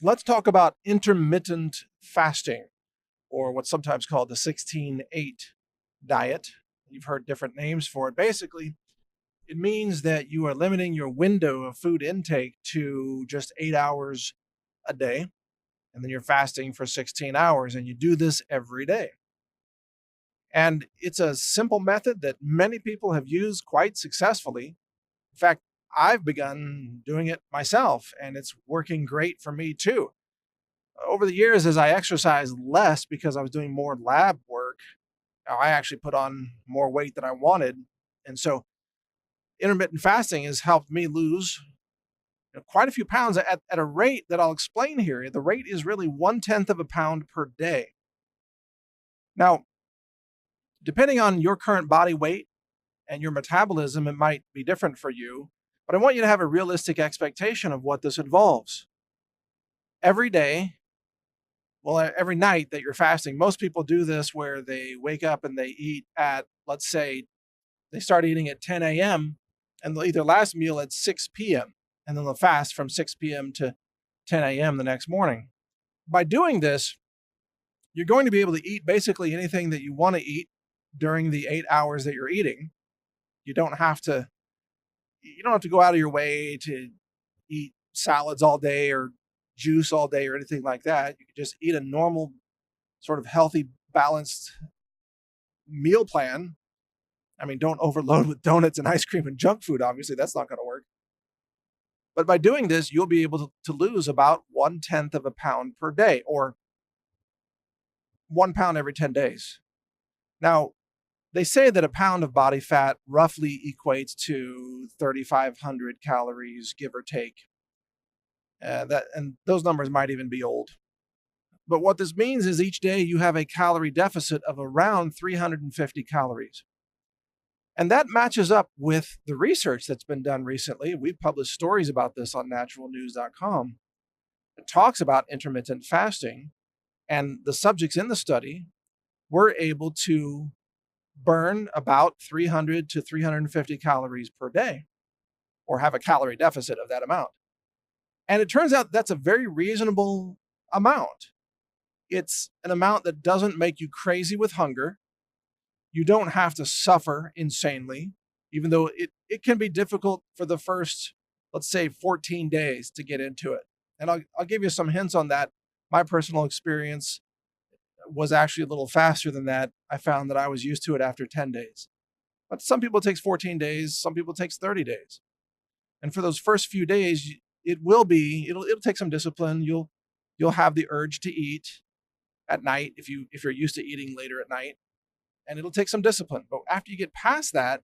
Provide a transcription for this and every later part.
Let's talk about intermittent fasting, or what's sometimes called the 16-8 diet. You've heard different names for it. Basically, it means that you are limiting your window of food intake to just 8 hours a day, and then you're fasting for 16 hours, and you do this every day. And it's a simple method that many people have used quite successfully. In fact, I've begun doing it myself, and it's working great for me too. Over the years, as I exercised less because I was doing more lab work, I actually put on more weight than I wanted. And so intermittent fasting has helped me lose quite a few pounds at a rate that I'll explain here. The rate is really 1/10 of a pound per day. Now, depending on your current body weight and your metabolism, it might be different for you, but I want you to have a realistic expectation of what this involves. Every day, every night that you're fasting, most people do this where they wake up and they eat at, let's say, they start eating at 10 a.m. and they'll eat their last meal at 6 p.m. and then they'll fast from 6 p.m. to 10 a.m. the next morning. By doing this, you're going to be able to eat basically anything that you want to eat during the 8 hours that you're eating. You don't have to go out of your way to eat salads all day or juice all day or anything like that. You can just eat a normal, sort of healthy, balanced meal plan. I mean, don't overload with donuts and ice cream and junk food. Obviously, that's not going to work. But by doing this, you'll be able to lose about 1/10 of a pound per day, or 1 pound every 10 days. Now, they say that a pound of body fat roughly equates to 3,500 calories, give or take. And those numbers might even be old. But what this means is each day you have a calorie deficit of around 350 calories. And that matches up with the research that's been done recently. We've published stories about this on naturalnews.com. It talks about intermittent fasting, and the subjects in the study were able to burn about 300 to 350 calories per day, or have a calorie deficit of that amount. And it turns out that's a very reasonable amount. It's an amount that doesn't make you crazy with hunger. You don't have to suffer insanely, even though it can be difficult for the first, let's say, 14 days to get into it. And I'll give you some hints on that. My personal experience was actually a little faster than that. I found that I was used to it after 10 days. But some people it takes 14 days, some people it takes 30 days. And for those first few days, it'll take some discipline. You'll have the urge to eat at night if you're used to eating later at night, and it'll take some discipline. But after you get past that,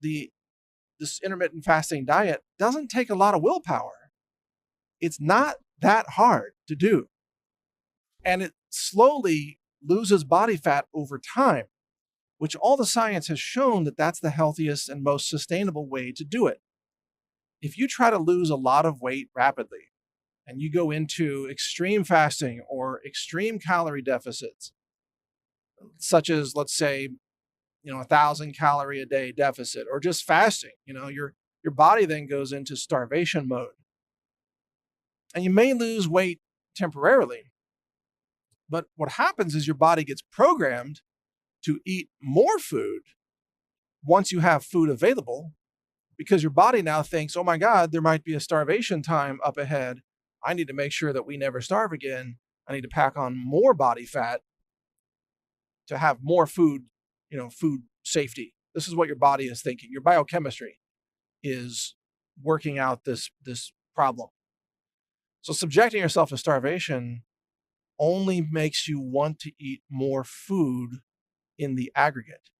this intermittent fasting diet doesn't take a lot of willpower. It's not that hard to do. And it slowly loses body fat over time, which all the science has shown that that's the healthiest and most sustainable way to do it. If you try to lose a lot of weight rapidly and you go into extreme fasting or extreme calorie deficits, such as, let's say, 1,000 calorie a day deficit, or just fasting, your body then goes into starvation mode. And you may lose weight temporarily, but what happens is your body gets programmed to eat more food once you have food available, because your body now thinks, oh my God, there might be a starvation time up ahead. I need to make sure that we never starve again. I need to pack on more body fat to have more food, food safety. This is what your body is thinking. Your biochemistry is working out this problem. So subjecting yourself to starvation only makes you want to eat more food in the aggregate.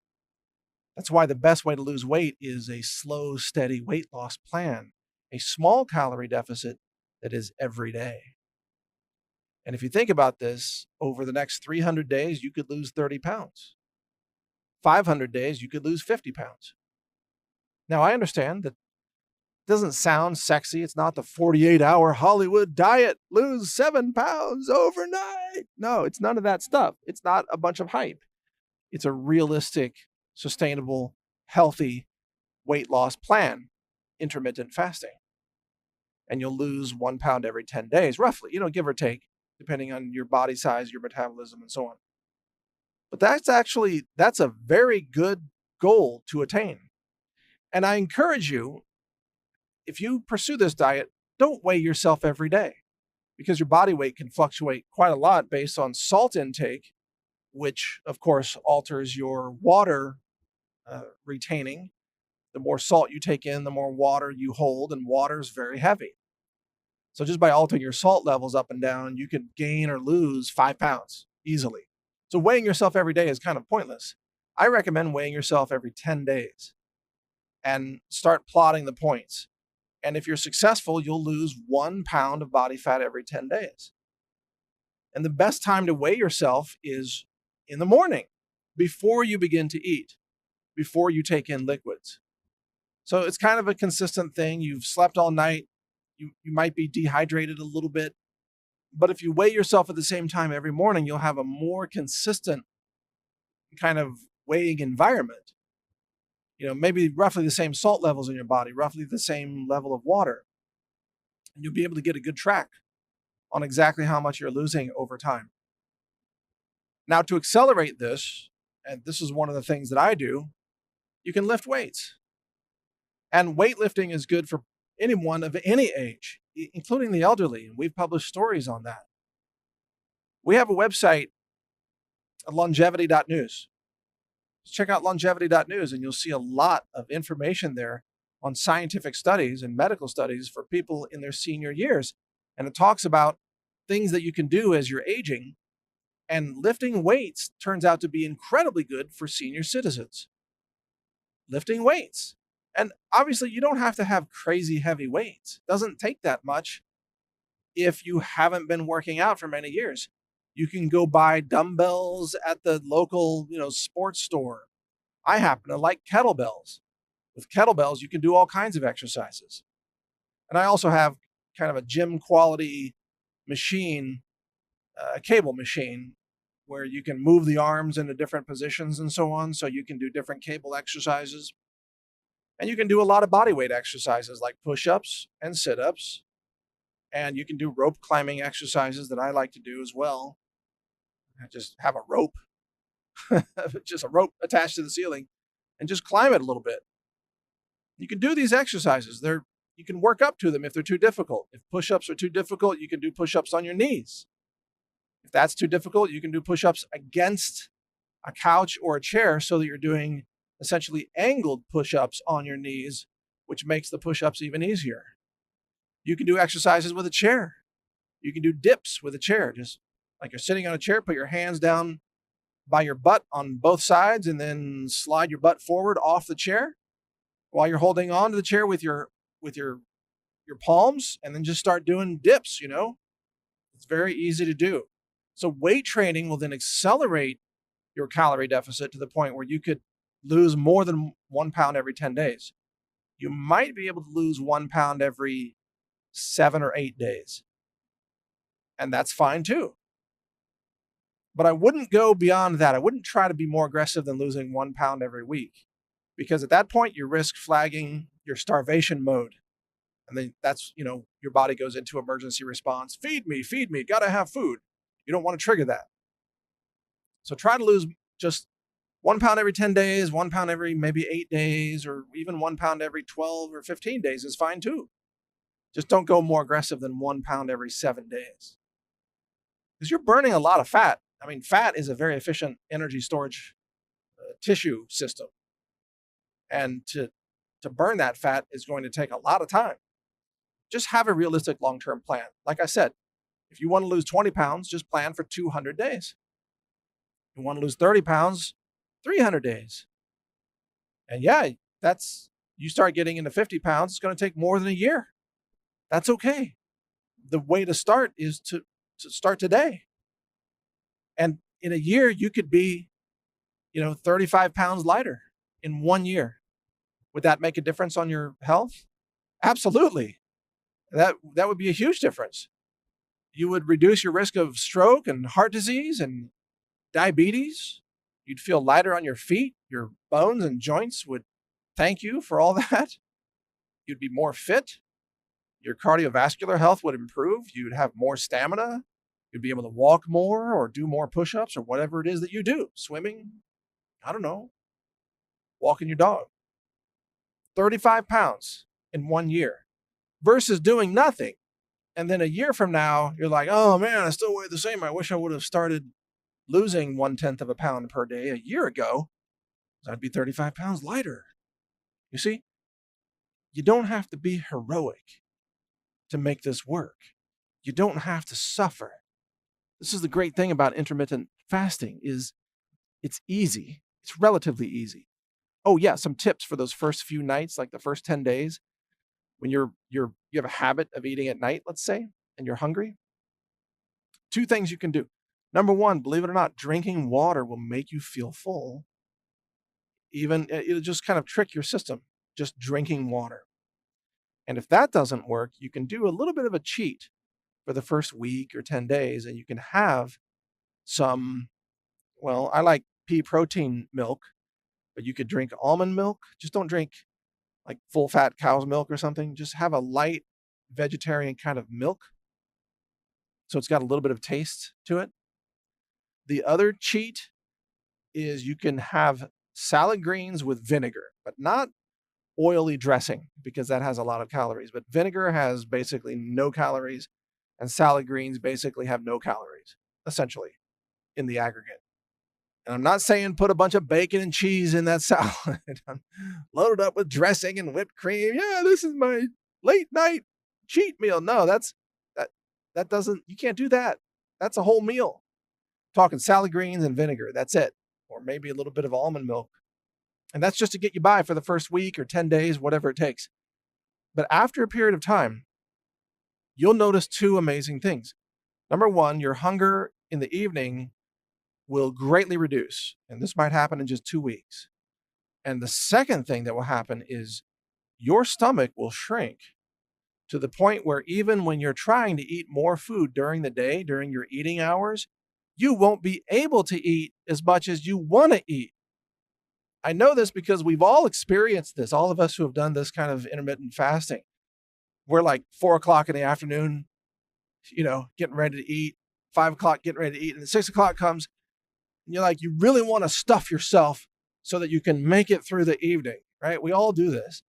That's why the best way to lose weight is a slow, steady weight loss plan, a small calorie deficit that is every day. And if you think about this, over the next 300 days, you could lose 30 pounds. 500 days, you could lose 50 pounds. Now, I understand that doesn't sound sexy. It's not the 48-hour Hollywood diet, lose 7 pounds overnight. No, it's none of that stuff. It's not a bunch of hype. It's a realistic, sustainable, healthy weight loss plan, intermittent fasting. and you'll lose 1 pound every 10 days, roughly, give or take, depending on your body size, your metabolism, and so on. But that's a very good goal to attain. And I encourage you, if you pursue this diet, don't weigh yourself every day because your body weight can fluctuate quite a lot based on salt intake, which of course alters your water retaining. The more salt you take in, the more water you hold, and water is very heavy. So just by altering your salt levels up and down, you can gain or lose 5 pounds easily. So weighing yourself every day is kind of pointless. I recommend weighing yourself every 10 days and start plotting the points. And if you're successful, you'll lose 1 pound of body fat every 10 days. And the best time to weigh yourself is in the morning, before you begin to eat, before you take in liquids. So it's kind of a consistent thing. You've slept all night. You might be dehydrated a little bit. But if you weigh yourself at the same time every morning, you'll have a more consistent kind of weighing environment. Maybe roughly the same salt levels in your body, roughly the same level of water. And you'll be able to get a good track on exactly how much you're losing over time. Now, to accelerate this, and this is one of the things that I do, you can lift weights. And weightlifting is good for anyone of any age, including the elderly. And we've published stories on that. We have a website, longevity.news. Check out longevity.news and you'll see a lot of information there on scientific studies and medical studies for people in their senior years. And it talks about things that you can do as you're aging. And lifting weights turns out to be incredibly good for senior citizens. Lifting weights. And obviously, you don't have to have crazy heavy weights. It doesn't take that much if you haven't been working out for many years. You can go buy dumbbells at the local, sports store. I happen to like kettlebells. With kettlebells, you can do all kinds of exercises. And I also have kind of a gym quality machine, a cable machine, where you can move the arms into different positions and so on. So you can do different cable exercises. And you can do a lot of body weight exercises like push-ups and sit-ups. And you can do rope climbing exercises that I like to do as well. I just have a rope, just a rope attached to the ceiling, and just climb it a little bit. You can do these exercises. You can work up to them if they're too difficult. If push-ups are too difficult, you can do push-ups on your knees. If that's too difficult, you can do push-ups against a couch or a chair so that you're doing essentially angled push-ups on your knees, which makes the push-ups even easier. You can do exercises with a chair. You can do dips with a chair. Just like you're sitting on a chair, put your hands down by your butt on both sides and then slide your butt forward off the chair while you're holding on to the chair with your palms, and then just start doing dips, It's very easy to do. So weight training will then accelerate your calorie deficit to the point where you could lose more than 1 pound every 10 days. You might be able to lose 1 pound every 7 or 8 days. And that's fine too. But I wouldn't go beyond that. I wouldn't try to be more aggressive than losing 1 pound every week, because at that point you risk flagging your starvation mode. And then that's, your body goes into emergency response. Feed me, gotta have food. You don't want to trigger that. So try to lose just 1 pound every 10 days, 1 pound every maybe 8 days, or even 1 pound every 12 or 15 days is fine too. Just don't go more aggressive than 1 pound every 7 days. Because you're burning a lot of fat. I mean, fat is a very efficient energy storage tissue system. And to burn that fat is going to take a lot of time. Just have a realistic long-term plan. Like I said, if you want to lose 20 pounds, just plan for 200 days. If you want to lose 30 pounds, 300 days. And yeah, you start getting into 50 pounds, it's going to take more than a year. That's okay. The way to start is to start today. And in a year, you could be, 35 pounds lighter in 1 year. Would that make a difference on your health? Absolutely. That would be a huge difference. You would reduce your risk of stroke and heart disease and diabetes. You'd feel lighter on your feet. Your bones and joints would thank you for all that. You'd be more fit. Your cardiovascular health would improve. You'd have more stamina. You'd be able to walk more or do more push-ups or whatever it is that you do. Swimming, I don't know, walking your dog. 35 pounds in 1 year versus doing nothing. And then a year from now, you're like, oh man, I still weigh the same. I wish I would have started losing 1/10 of a pound per day a year ago. I'd be 35 pounds lighter. You see, you don't have to be heroic to make this work. You don't have to suffer. This is the great thing about intermittent fasting is it's easy. It's relatively easy. Oh yeah, some tips for those first few nights, like the first 10 days, when you have a habit of eating at night, let's say, and you're hungry. 2 things you can do. Number 1, believe it or not, drinking water will make you feel full. Even it'll just kind of trick your system, just drinking water. And if that doesn't work, you can do a little bit of a cheat for the first week or 10 days, and you can have some, well, I like pea protein milk, but you could drink almond milk. Just don't drink like full fat cow's milk or something. Just have a light vegetarian kind of milk. So it's got a little bit of taste to it. The other cheat is you can have salad greens with vinegar, but not oily dressing because that has a lot of calories. But vinegar has basically no calories, and salad greens basically have no calories, essentially, in the aggregate. And I'm not saying put a bunch of bacon and cheese in that salad. I'm loaded up with dressing and whipped cream. Yeah, this is my late night cheat meal. No, that doesn't, you can't do that. That's a whole meal. Talking salad greens and vinegar. That's it. Or maybe a little bit of almond milk. And that's just to get you by for the first week or 10 days, whatever it takes. But after a period of time, you'll notice 2 amazing things. Number 1, your hunger in the evening will greatly reduce. And this might happen in just 2 weeks. And the second thing that will happen is your stomach will shrink to the point where even when you're trying to eat more food during the day, during your eating hours, you won't be able to eat as much as you want to eat. I know this because we've all experienced this. All of us who have done this kind of intermittent fasting. We're like 4 o'clock in the afternoon, getting ready to eat, 5 o'clock getting ready to eat, and then 6 o'clock comes, and you're like, you really want to stuff yourself so that you can make it through the evening, right? We all do this.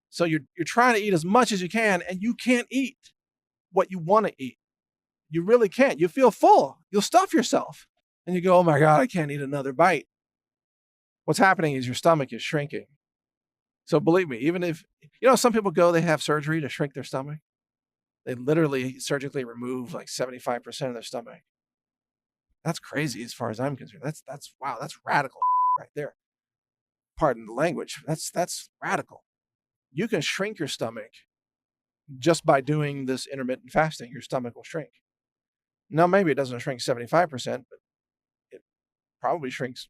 So you're trying to eat as much as you can, and you can't eat what you want to eat. You really can't. You feel full. You'll stuff yourself. And you go, oh my God, I can't eat another bite. What's happening is your stomach is shrinking. So believe me, even if, some people they have surgery to shrink their stomach. They literally surgically remove like 75% of their stomach. That's crazy as far as I'm concerned. That's wow, that's radical right there. Pardon the language. That's radical. You can shrink your stomach just by doing this intermittent fasting. Your stomach will shrink. Now, maybe it doesn't shrink 75%, but it probably shrinks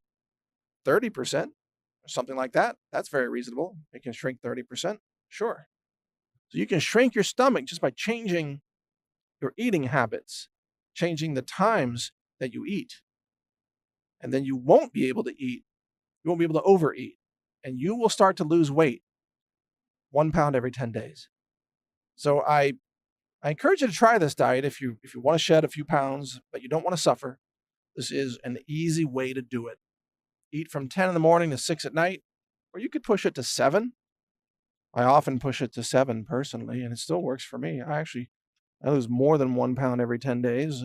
30% or something like that. That's very reasonable. It can shrink 30%. Sure. So you can shrink your stomach just by changing your eating habits, changing the times that you eat. And then you won't be able to eat. You won't be able to overeat. And you will start to lose weight 1 pound every 10 days. So I encourage you to try this diet if you want to shed a few pounds, but you don't want to suffer. This is an easy way to do it. Eat from 10 in the morning to 6 at night, or you could push it to 7. I often push it to 7 personally, and it still works for me. I lose more than 1 pound every 10 days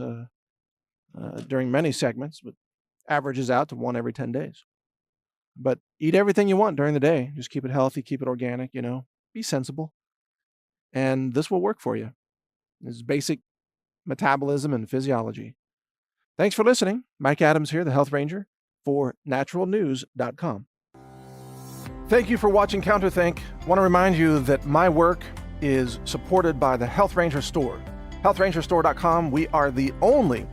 during many segments, but averages out to 1 every 10 days. But eat everything you want during the day. Just keep it healthy, keep it organic, be sensible. And this will work for you. This is basic metabolism and physiology. Thanks for listening. Mike Adams here, the Health Ranger, for NaturalNews.com. Thank you for watching CounterThink. I want to remind you that my work is supported by the Health Ranger Store. HealthRangerStore.com. We are the only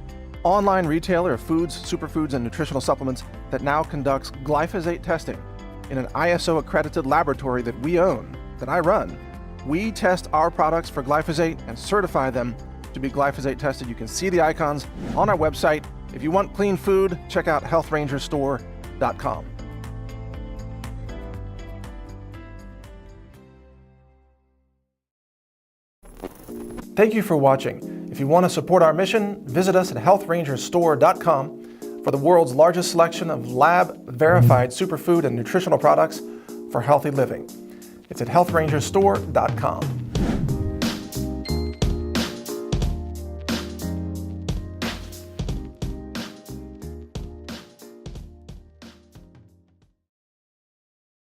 online retailer of foods, superfoods, and nutritional supplements that now conducts glyphosate testing in an ISO-accredited laboratory that we own, that I run. We test our products for glyphosate and certify them to be glyphosate tested. You can see the icons on our website. If you want clean food, check out HealthRangerStore.com. Thank you for watching. If you want to support our mission, visit us at healthrangerstore.com for the world's largest selection of lab-verified superfood and nutritional products for healthy living. It's at healthrangerstore.com.